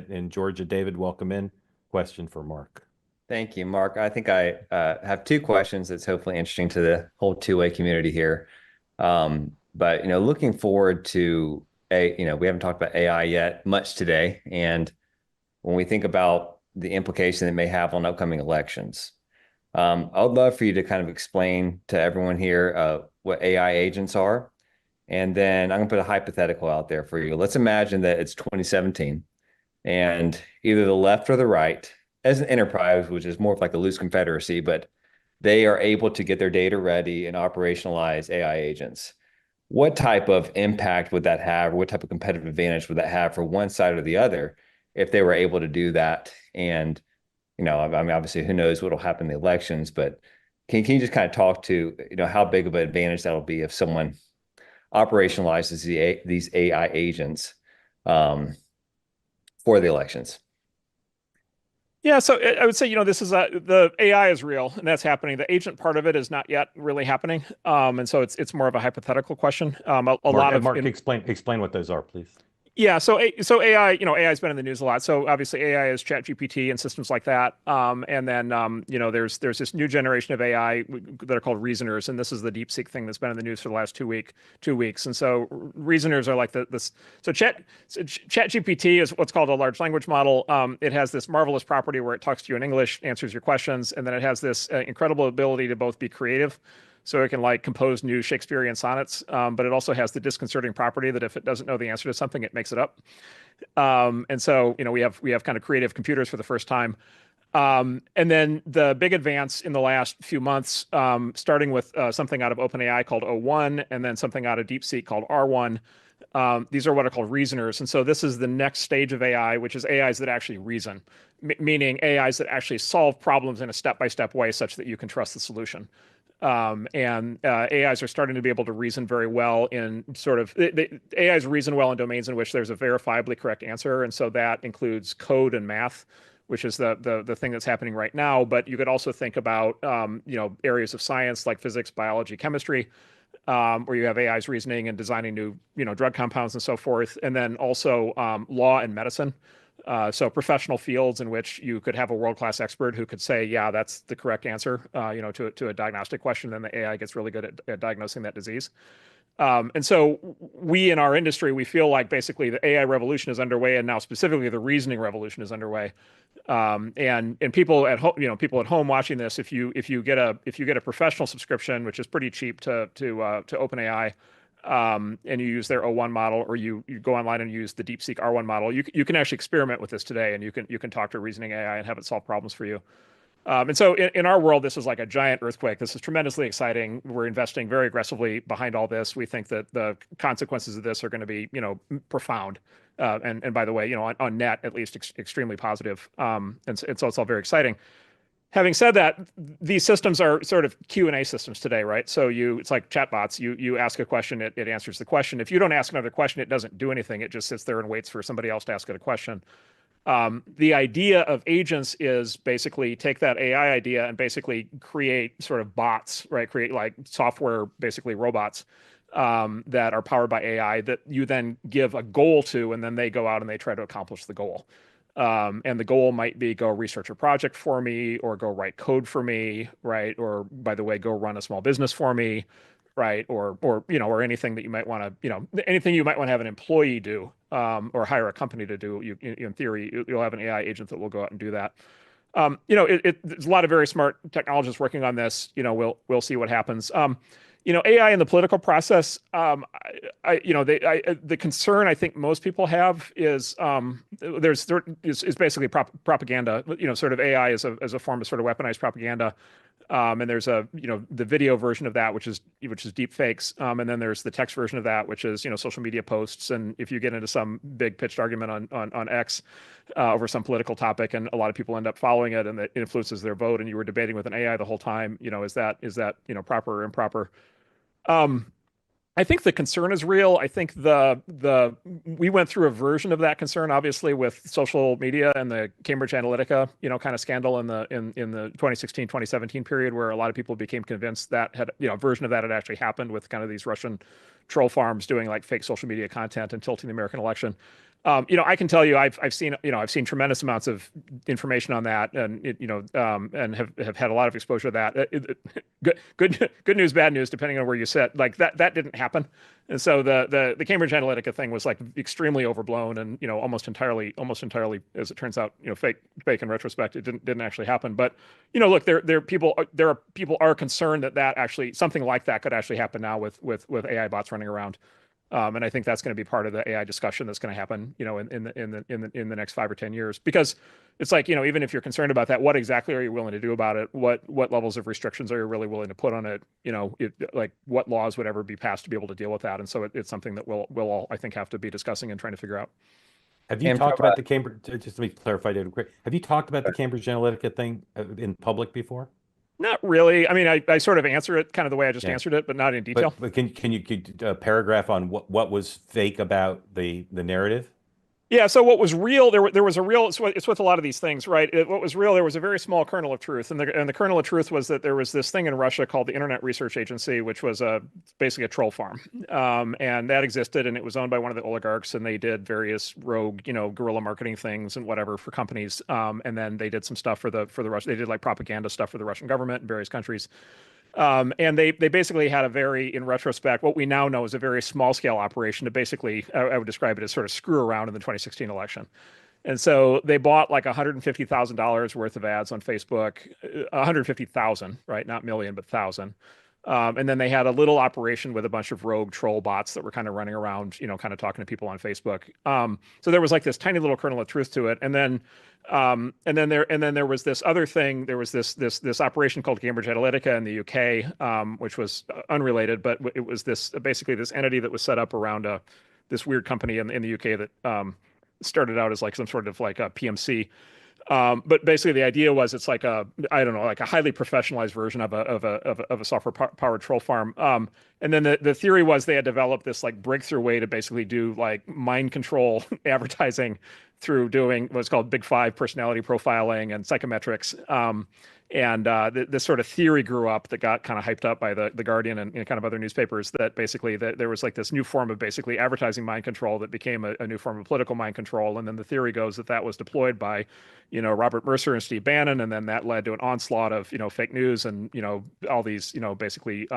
Speaker 1: in Georgia. David, welcome in. Question for Marc.
Speaker 4: Thank you, Marc. I think I have two questions that's hopefully interesting to the whole two-way community here. But looking forward to we haven't talked about AI yet much today, and when we think about the implication it may have on upcoming elections, I would love for you to kind of explain to everyone here what AI agents are. And then I'm going to put a hypothetical out there for you. Let's imagine that it's 2017 and either the left or the right, as an enterprise, which is more of like a loose confederacy, but they are able to get their data ready and operationalize AI agents. What type of impact would that have? Or what type of competitive advantage would that have for one side or the other if they were able to do that? And, I mean, obviously, who knows what will happen in the elections, but can you just kind of talk to, how big of an advantage that'll be if someone operationalizes these AI agents for the elections?
Speaker 2: Yeah, so I would say, this is the AI is real, and that's happening. The agent part of it is not yet really happening, and so it's more of a hypothetical question.
Speaker 1: Marc, explain what those are, please.
Speaker 2: Yeah, so AI, AI has been in the news a lot. So obviously AI is ChatGPT and systems like that. And then there's this new generation of AI that are called reasoners, and this is the DeepSeek thing that's been in the news for the last 2 weeks. And so reasoners are like this. So ChatGPT is what's called a large language model. It has this marvelous property where it talks to you in English, answers your questions, and then it has this incredible ability to both be creative. So it can like compose new Shakespearean sonnets, but it also has the disconcerting property that if it doesn't know the answer to something, it makes it up. And so we have kind of creative computers for the first time. And then the big advance in the last few months, starting with something out of OpenAI called O1, and then something out of DeepSeek called R1. These are what are called reasoners. And so this is the next stage of AI, which is AIs that actually reason, meaning AIs that actually solve problems in a step-by-step way such that you can trust the solution. And AIs are starting to be able to reason very well in sort of AIs reason well in domains in which there's a verifiably correct answer, and so that includes code and math, which is the thing that's happening right now. But you could also think about areas of science like physics, biology, chemistry, where you have AIs reasoning and designing new drug compounds and so forth, and then also law and medicine. So professional fields in which you could have a world-class expert who could say, yeah, that's the correct answer, to a diagnostic question. Then the AI gets really good at diagnosing that disease. And so we in our industry, we feel like basically the AI revolution is underway, and now specifically the reasoning revolution is underway. And people at home watching this, if you get a professional subscription, which is pretty cheap to OpenAI, and you use their O1 model, or you go online and use the DeepSeek R1 model, you can actually experiment with this today, and you can talk to reasoning AI and have it solve problems for you. And so in our world, this is like a giant earthquake. This is tremendously exciting. We're investing very aggressively behind all this. We think that the consequences of this are going to be, profound. And by the way, on net, at least extremely positive. And so it's all very exciting. Having said that, these systems are sort of Q&A systems today, right? So it's like chatbots. You ask a question, it answers the question. If you don't ask another question, it doesn't do anything. It just sits there and waits for somebody else to ask it a question. The idea of agents is basically take that AI idea and basically create sort of bots, right? Create like software, basically robots that are powered by AI that you then give a goal to, and then they go out and they try to accomplish the goal. And the goal might be go research a project for me, or go write code for me, right? Or by the way, go run a small business for me, right? Or anything that you might want to, anything you might want to have an employee do, or hire a company to do. In theory, you'll have an AI agent that will go out and do that. There's a lot of very smart technologists working on this. We'll see what happens. AI in the political process, the concern I think most people have is there is basically propaganda. Sort of AI as a form of sort of weaponized propaganda. And there's the video version of that, which is deep fakes. And then there's the text version of that, which is social media posts. And if you get into some big pitched argument on X over some political topic, and a lot of people end up following it, and it influences their vote, and you were debating with an AI the whole time, is that proper or improper? I think the concern is real. I think we went through a version of that concern, obviously, with social media and the Cambridge Analytica, kind of scandal in the 2016, 2017 period, where a lot of people became convinced that a version of that had actually happened with kind of these Russian troll farms doing like fake social media content and tilting the American election. I can tell you, I've seen tremendous amounts of information on that, and and have had a lot of exposure to that. Good news, bad news, depending on where you sit. Like that didn't happen, and so the Cambridge Analytica thing was like extremely overblown, and almost entirely, as it turns out, fake in retrospect. It didn't actually happen. But look, there are people are concerned that actually something like that could actually happen now with AI bots running around. And I think that's going to be part of the AI discussion that's going to happen, in the next 5 or 10 years, because it's like, even if you're concerned about that, what exactly are you willing to do about it? What levels of restrictions are you really willing to put on it? Like what laws would ever be passed to be able to deal with that? And so it's something that we'll all, I think, have to be discussing and trying to figure out.
Speaker 1: Have you talked about the Cambridge? Just let me clarify, David, quick. Have you talked about the Cambridge Analytica thing in public before?
Speaker 2: Not really. I mean, I sort of answer it kind of the way I just answered it, but not in detail.
Speaker 1: But can you paragraph on what was fake about the narrative?
Speaker 2: Yeah, so what was real, there was a real, it's with a lot of these things, right? What was real, there was a very small kernel of truth. And the kernel of truth was that there was this thing in Russia called the Internet Research Agency, which was basically a troll farm. And that existed, and it was owned by one of the oligarchs, and they did various rogue, guerrilla marketing things and whatever for companies. And then they did some stuff for the Russian, they did like propaganda stuff for the Russian government in various countries. And they basically had a very, in retrospect, what we now know is a very small scale operation to basically, I would describe it as sort of screw around in the 2016 election. And so they bought like $150,000 worth of ads on Facebook, 150,000, right? Not million, but thousand. And then they had a little operation with a bunch of rogue troll bots that were kind of running around, kind of talking to people on Facebook. So there was like this tiny little kernel of truth to it. And then there was this other thing. There was this operation called Cambridge Analytica in the UK, which was unrelated, but it was basically this entity that was set up around this weird company in the UK that started out as like some sort of like a PMC. But basically the idea was it's like I don't know, like a highly professionalized version of a software powered troll farm. And then the theory was they had developed this like breakthrough way to basically do like mind control advertising through doing what's called Big Five personality profiling and psychometrics. This sort of theory grew up that got kind of hyped up by the Guardian and kind of other newspapers, that basically that there was like this new form of basically advertising mind control that became a new form of political mind control. And then the theory goes that that was deployed by, Robert Mercer and Steve Bannon. And then that led to an onslaught of, fake news and, all these, basically,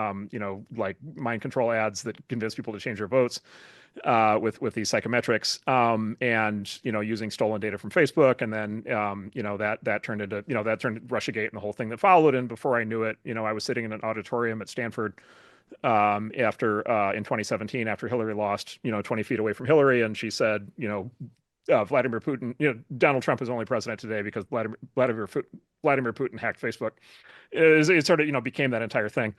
Speaker 2: like mind control ads that convince people to change their votes. With these psychometrics, and using stolen data from Facebook, and then that turned into that turned Russiagate and the whole thing that followed. And before I knew it, I was sitting in an auditorium at Stanford after in 2017 after Hillary lost, 20 feet away from Hillary, and she said, Vladimir Putin, Donald Trump is only president today because Vladimir Putin hacked Facebook. It sort of became that entire thing.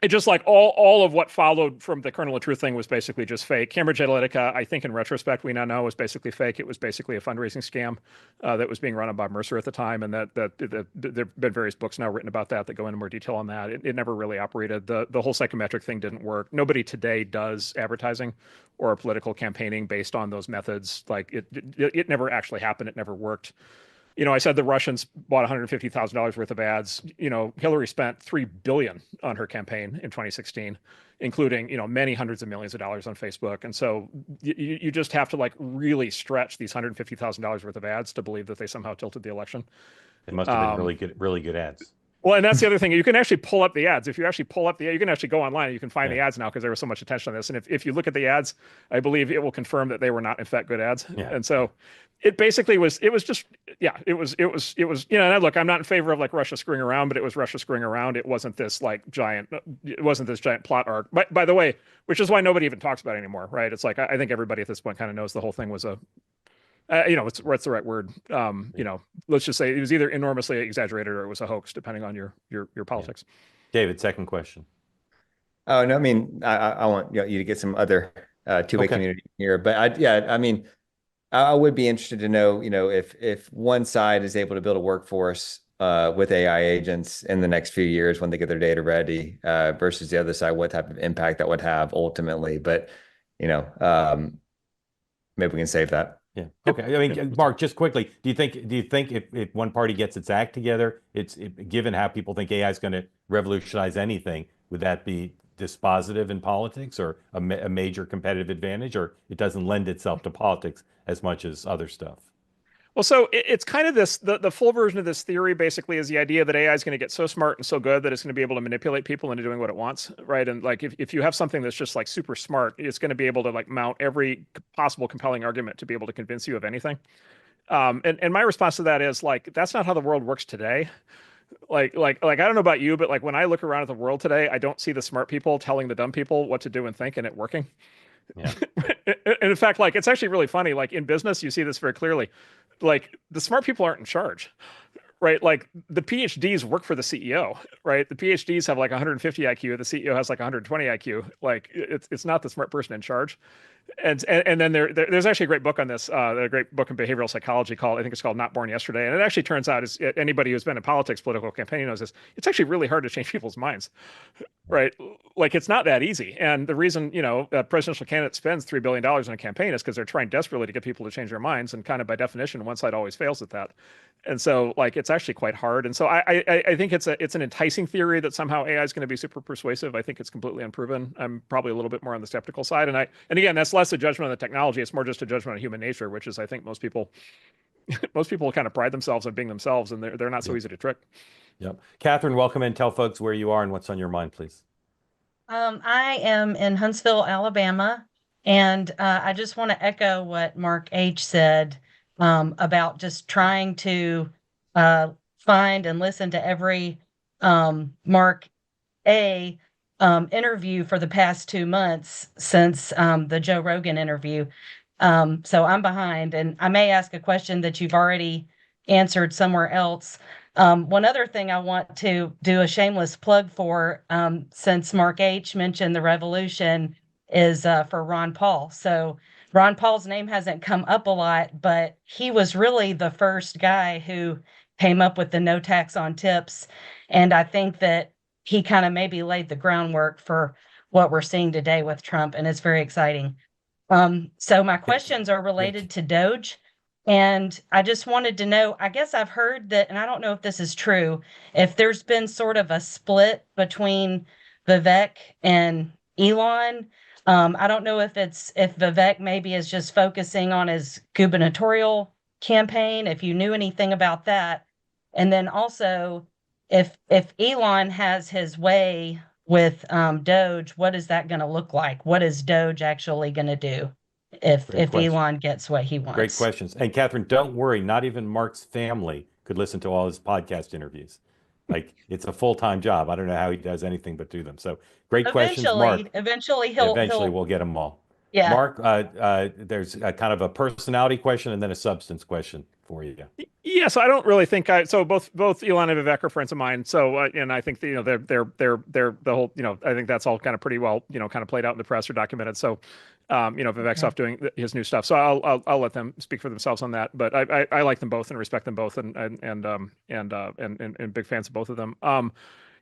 Speaker 2: It just like all of what followed from the kernel of truth thing was basically just fake. Cambridge Analytica, I think in retrospect, we now know was basically fake. It was basically a fundraising scam that was being run on Bob Mercer at the time. And that there've been various books now written about that go into more detail on that. It never really operated. The whole psychometric thing didn't work. Nobody today does advertising or political campaigning based on those methods. Like it never actually happened. It never worked. I said the Russians bought $150,000 worth of ads. Hillary spent $3 billion on her campaign in 2016, including, many hundreds of millions of dollars on Facebook. And so you just have to like really stretch these $150,000 worth of ads to believe that they somehow tilted the election.
Speaker 1: It must have been really good ads.
Speaker 2: Well, and that's the other thing. You can actually pull up the ads. If you actually pull up you can actually go online and you can find the ads now because there was so much attention on this. And if you look at the ads, I believe it will confirm that they were not in fact good ads.
Speaker 1: Yeah.
Speaker 2: And so it basically was, it was and look, I'm not in favor of like Russia screwing around, but it was Russia screwing around. It wasn't this giant plot arc. By the way, which is why nobody even talks about it anymore, right? It's like, I think everybody at this point kind of knows the whole thing was what's the right word? Let's just say it was either enormously exaggerated or it was a hoax, depending on your politics.
Speaker 1: Yeah. David, second question.
Speaker 4: Oh, no, I mean, I want you to get some other two-way community here, but I would be interested to know, if one side is able to build a workforce with AI agents in the next few years when they get their data ready versus the other side, what type of impact that would have ultimately. But, maybe we can save that.
Speaker 1: Yeah. Okay. I mean, Mark, just quickly, do you think if one party gets its act together, given how people think AI is going to revolutionize anything, would that be dispositive in politics or a major competitive advantage, or it doesn't lend itself to politics as much as other stuff?
Speaker 2: Well, so it's kind of the full version of this theory basically is the idea that AI is going to get so smart and so good that it's going to be able to manipulate people into doing what it wants, right? And like if you have something that's just like super smart, it's going to be able to like mount every possible compelling argument to be able to convince you of anything. And my response to that is like, that's not how the world works today. Like I don't know about you, but like when I look around at the world today, I don't see the smart people telling the dumb people what to do and think and it working.
Speaker 1: Yeah.
Speaker 2: And in fact, like it's actually really funny. Like in business, you see this very clearly. Like the smart people aren't in charge, right? Like the PhDs work for the CEO, right? The PhDs have like 150 IQ. The CEO has like 120 IQ. Like it's not the smart person in charge. And then there's actually a great book on this, a great book in behavioral psychology called, I think it's called Not Born Yesterday. And it actually turns out, is anybody who's been in politics, political campaigning knows this, it's actually really hard to change people's minds, right? Like it's not that easy. And the reason, a presidential candidate spends $3 billion on a campaign is because they're trying desperately to get people to change their minds. And kind of by definition, one side always fails at that. And so like, it's actually quite hard. And so I think it's an enticing theory that somehow AI is going to be super persuasive. I think it's completely unproven. I'm probably a little bit more on the skeptical side. And again, that's less a judgment on the technology. It's more just a judgment on human nature, which is, I think most people kind of pride themselves on being themselves, and they're not so easy to trick.
Speaker 1: Yep. Catherine, welcome in. Tell folks where you are and what's on your mind, please.
Speaker 5: I am in Huntsville, Alabama, and I just want to echo what Mark H. said about just trying to find and listen to every Mark A. Interview for the past 2 months since the Joe Rogan interview. So I'm behind, and I may ask a question that you've already answered somewhere else. One other thing I want to do a shameless plug for, since Mark H. mentioned the revolution, is for Ron Paul. So Ron Paul's name hasn't come up a lot, but he was really the first guy who came up with the no tax on tips. And I think that he kind of maybe laid the groundwork for what we're seeing today with Trump, and it's very exciting. So my questions are related to Doge. And I just wanted to know, I guess I've heard that, and I don't know if this is true, if there's been sort of a split between Vivek and Elon. I don't know if Vivek maybe is just focusing on his gubernatorial campaign, if you knew anything about that. And then also, if Elon has his way with Doge, what is that going to look like? What is Doge actually going to do if Elon gets what he wants?
Speaker 1: Great questions. And Catherine, don't worry, not even Mark's family could listen to all his podcast interviews. Like it's a full-time job. I don't know how he does anything but do them. So great questions, Mark.
Speaker 5: Eventually
Speaker 1: We'll get them all.
Speaker 5: Yeah.
Speaker 1: Mark, there's a kind of a personality question and then a substance question for you.
Speaker 2: Yeah, so I don't really think so both Elon and Vivek are friends of mine. So and I think they're the whole, I think that's all kind of pretty well, kind of played out in the press or documented. So Vivek's off doing his new stuff. So I'll let them speak for themselves on that. But I like them both and respect them both, and big fans of both of them.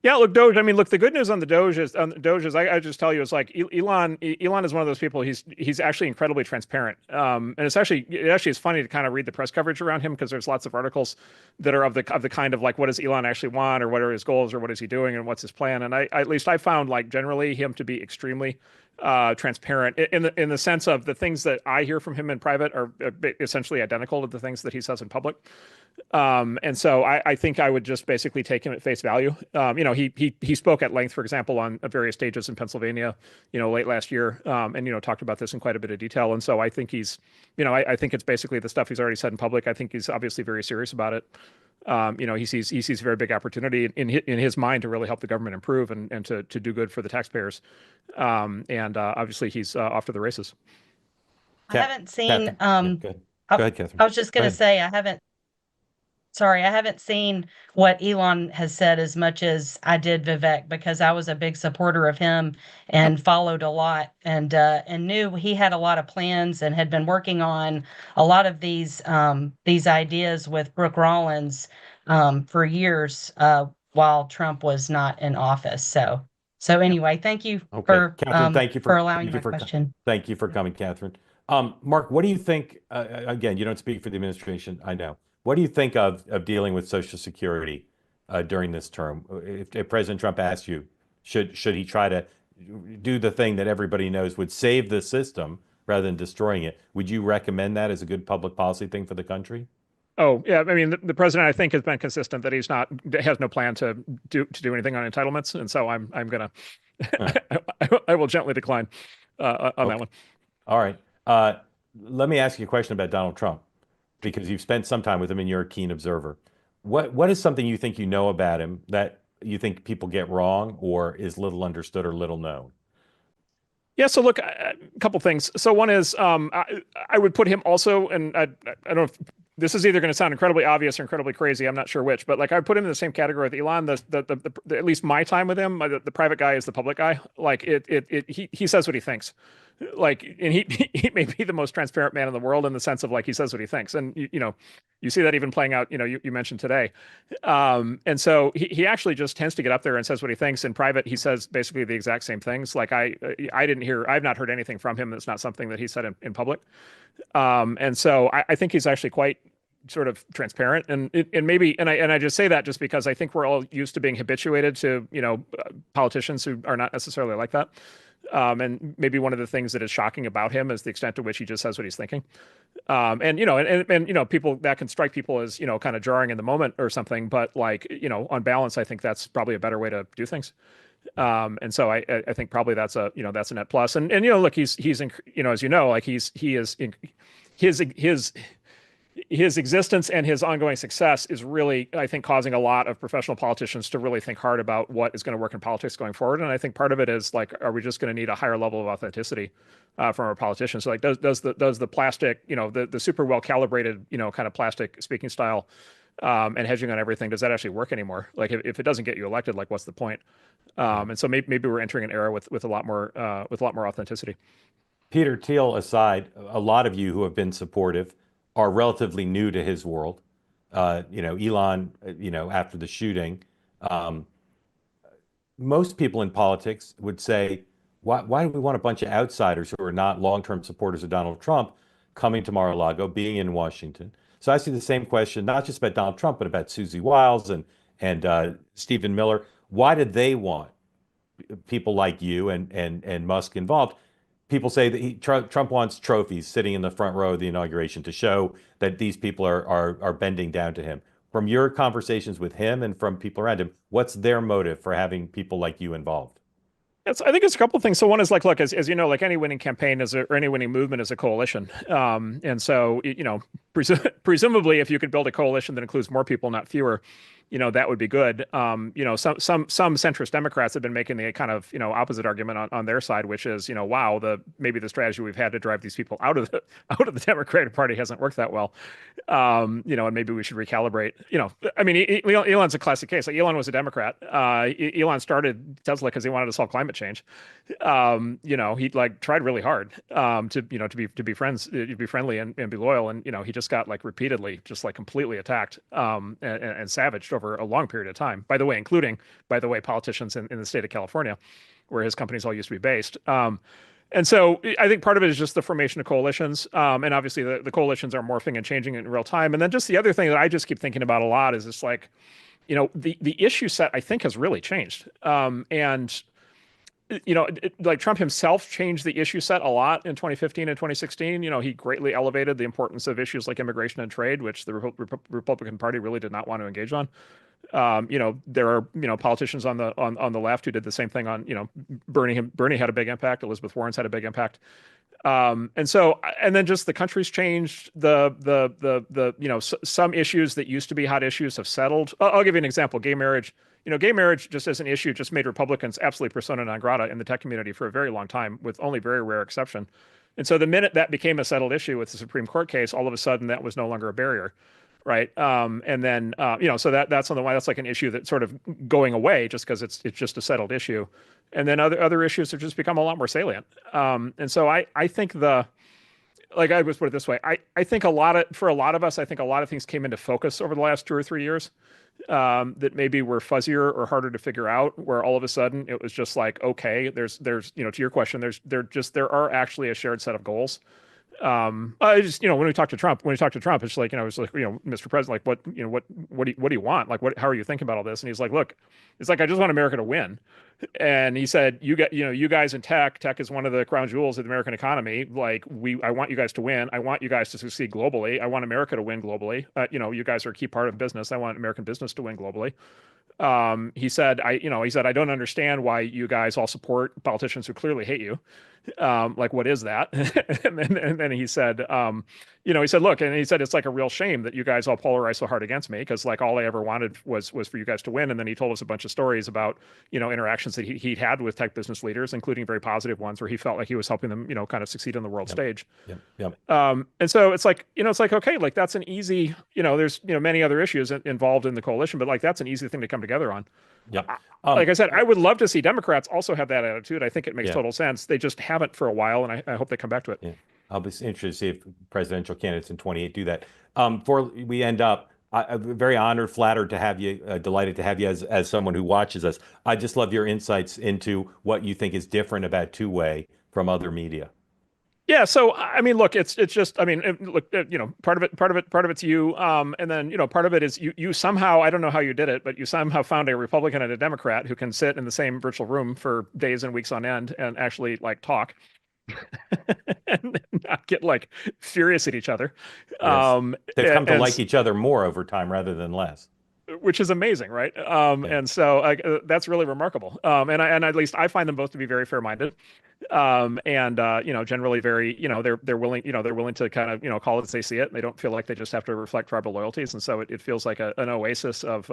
Speaker 2: Yeah, look, Doge. I mean, look, the good news on the Doge is I just tell you, it's like Elon is one of those people. He's actually incredibly transparent. And it actually is funny to kind of read the press coverage around him, because there's lots of articles that are of the kind of like, what does Elon actually want, or what are his goals, or what is he doing, and what's his plan? And at least I found like generally him to be extremely transparent in the sense of the things that I hear from him in private are essentially identical to the things that he says in public. And so I think I would just basically take him at face value. He spoke at length, for example, on various stages in Pennsylvania, late last year, and talked about this in quite a bit of detail. And so I think he's, I think it's basically the stuff he's already said in public. I think he's obviously very serious about it. He sees a very big opportunity in his mind to really help the government improve and to do good for the taxpayers. And obviously he's off to the races.
Speaker 5: I haven't seen.
Speaker 1: Go ahead, Catherine.
Speaker 5: I was just going to say I haven't seen what Elon has said as much as I did Vivek, because I was a big supporter of him and followed a lot and knew he had a lot of plans and had been working on a lot of these ideas with Brooke Rollins for years while Trump was not in office. So anyway, thank you for
Speaker 1: Catherine, thank you for
Speaker 5: allowing my question.
Speaker 1: Thank you for coming, Catherine. Mark, what do you think? Again, you don't speak for the administration, I know. What do you think of dealing with Social Security during this term? If President Trump asked you, should he try to do the thing that everybody knows would save the system rather than destroying it? Would you recommend that as a good public policy thing for the country?
Speaker 2: Oh, yeah. I mean, the president, I think, has been consistent that has no plan to do anything on entitlements, and so I'm gonna, I will gently decline on that one.
Speaker 1: All right. Let me ask you a question about Donald Trump, because you've spent some time with him and you're a keen observer. What is something you think about him that you think people get wrong, or is little understood or little known?
Speaker 2: Yeah, so look, a couple things. So one is I would put him also, and I don't know if this is either going to sound incredibly obvious or incredibly crazy. I'm not sure which, but like I would put him in the same category with Elon. At least my time with him, the private guy is the public guy. Like he says what he thinks. like, and he may be the most transparent man in the world in the sense of like he says what he thinks, and you see that even playing out. You mentioned today, and so he actually just tends to get up there and says what he thinks. In private, he says basically the exact same things. Like I've not heard anything from him that's not something that he said in public, and so I think he's actually quite sort of transparent, and maybe, and I just say that just because I think we're all used to being habituated to politicians who are not necessarily like that. And maybe one of the things that is shocking about him is the extent to which he just says what he's thinking. And people, that can strike people as, kind of jarring in the moment or something, but like, on balance, I think that's probably a better way to do things. And so I think probably that's a net plus. And look, he's as like his existence and his ongoing success is really, I think, causing a lot of professional politicians to really think hard about what is going to work in politics going forward. And I think part of it is like, are we just going to need a higher level of authenticity from our politicians? So like, does the plastic, the super well calibrated, kind of plastic speaking style and hedging on everything, does that actually work anymore? Like, if it doesn't get you elected, like, what's the point? And so maybe we're entering an era with a lot more authenticity.
Speaker 1: Peter Thiel aside, a lot of you who have been supportive are relatively new to his world. Elon, after the shooting, most people in politics would say, why do we want a bunch of outsiders who are not long-term supporters of Donald Trump coming to Mar-a-Lago, being in Washington? So I see the same question, not just about Donald Trump, but about Susie Wiles and Stephen Miller. Why did they want people like you and Musk involved? People say that Trump wants trophies sitting in the front row of the inauguration to show that these people are bending down to him. From your conversations with him and from people around him, what's their motive for having people like you involved?
Speaker 2: I think it's a couple of things. So one is like, look, as you know, like any winning campaign or any winning movement is a coalition. And so, presumably, if you could build a coalition that includes more people, not fewer, that would be good. Some centrist Democrats have been making the kind of, opposite argument on their side, which is, wow, maybe the strategy we've had to drive these people out of the Democratic Party hasn't worked that well. And maybe we should recalibrate. Elon's a classic case. Like, Elon was a Democrat. Elon started Tesla because he wanted to solve climate change. He like tried really hard to be friends, to be friendly and be loyal, and he just got like repeatedly just like completely attacked and savaged over a long period of time. By the way, including politicians in the state of California, where his companies all used to be based. And so I think part of it is just the formation of coalitions. And obviously the coalitions are morphing and changing in real time. And then just the other thing that I just keep thinking about a lot is it's like, the issue set, I think, has really changed. Like Trump himself changed the issue set a lot in 2015 and 2016. He greatly elevated the importance of issues like immigration and trade, which the Republican Party really did not want to engage on. There are, politicians on the left who did the same thing on, Bernie had a big impact. Elizabeth Warren's had a big impact. And then just the country's changed. Some issues that used to be hot issues have settled. I'll give you an example. Gay marriage. Gay marriage just as an issue just made Republicans absolutely persona non grata in the tech community for a very long time, with only very rare exception. And so the minute that became a settled issue with the Supreme Court case, all of a sudden that was no longer a barrier. Right. And then, so that's on the one, that's like an issue that's sort of going away just because it's just a settled issue. And then other issues have just become a lot more salient. And so I think I would put it this way. I think for a lot of us, I think a lot of things came into focus over the last 2 or 3 years that maybe were fuzzier or harder to figure out, where all of a sudden it was just like, okay, there's, to your question, there are actually a shared set of goals. When we talk to Trump, it's like, it's like, Mr. President, like, what do you want? Like, how are you thinking about all this? And he's like, look, it's like, I just want America to win. And he said, you guys in tech is one of the crown jewels of the American economy. Like, I want you guys to win. I want you guys to succeed globally. I want America to win globally. You guys are a key part of business. I want American business to win globally. He said, I don't understand why you guys all support politicians who clearly hate you. Like, what is that? and then he said, look, and he said, it's like a real shame that you guys all polarize so hard against me, because like all I ever wanted was for you guys to win. And then he told us a bunch of stories about, interactions that he'd had with tech business leaders, including very positive ones where he felt like he was helping them, kind of succeed on the world stage.
Speaker 1: Yep.
Speaker 2: And so it's like, okay, like that's an easy, there's, many other issues involved in the coalition, but like, that's an easy thing to come together on.
Speaker 1: Yep.
Speaker 2: Like I said, I would love to see Democrats also have that attitude. I think it makes
Speaker 1: Yeah.
Speaker 2: total sense. They just haven't for a while, and I hope they come back to it.
Speaker 1: Yeah. I'll be interested to see if presidential candidates in 28 do that. Before we end up, I'm very honored, flattered to have you, delighted to have you as someone who watches us. I just love your insights into what you think is different about two-way from other media.
Speaker 2: Yeah, so I mean, look, it's just, I mean, look, you know, part of it's you, and then you know, part of it is you somehow, I don't know how you did it, but you somehow found a Republican and a Democrat who can sit in the same virtual room for days and weeks on end and actually like talk and not get like furious at each other.
Speaker 1: Yes. They've come to
Speaker 2: and
Speaker 1: like each other more over time rather than less.
Speaker 2: which is amazing, right?
Speaker 1: Yeah.
Speaker 2: And so that's really remarkable. And at least I find them both to be very fair-minded, and you know, generally very, you know, they're willing, you know, they're willing to kind of, you know, call it as they see it. They don't feel like they just have to reflect tribal loyalties, and so it feels like an oasis of,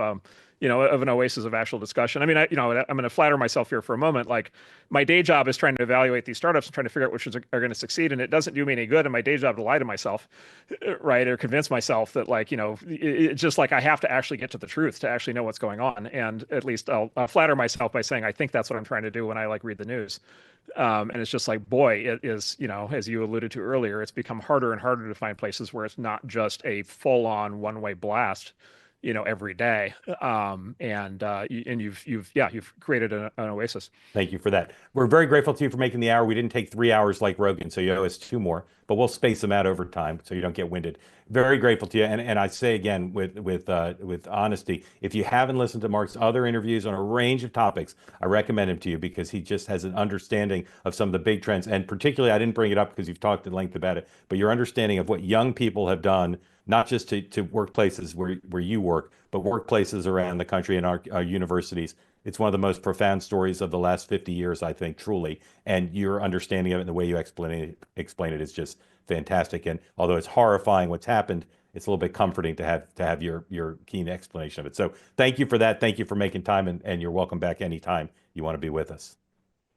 Speaker 2: you know, of an oasis of actual discussion. I mean, you know, I'm going to flatter myself here for a moment. Like my day job is trying to evaluate these startups and trying to figure out which ones are going to succeed, and it doesn't do me any good in my day job to lie to myself, right, or convince myself that like, you know, it's just like I have to actually get to the truth to actually know what's going on. And at least I'll flatter myself by saying I think that's what I'm trying to do when I like read the news. And it's just like, boy, it is, you know, as you alluded to earlier, it's become harder and harder to find places where it's not just a full-on one-way blast, you know, every day. And you've created an oasis.
Speaker 1: Thank you for that. We're very grateful to you for making the hour. We didn't take 3 hours like Rogan, so you owe us 2 more, but we'll space them out over time so you don't get winded. Very grateful to you. And I say again with honesty, if you haven't listened to Marc's other interviews on a range of topics, I recommend him to you because he just has an understanding of some of the big trends. And particularly, I didn't bring it up because you've talked at length about it, but your understanding of what young people have done, not just to workplaces where you work, but workplaces around the country and our universities. It's one of the most profound stories of the last 50 years, I think, truly. And your understanding of it and the way you explain it is just fantastic. And although it's horrifying what's happened, it's a little bit comforting to have your keen explanation of it. So thank you for that. Thank you for making time, and you're welcome back anytime you want to be with us.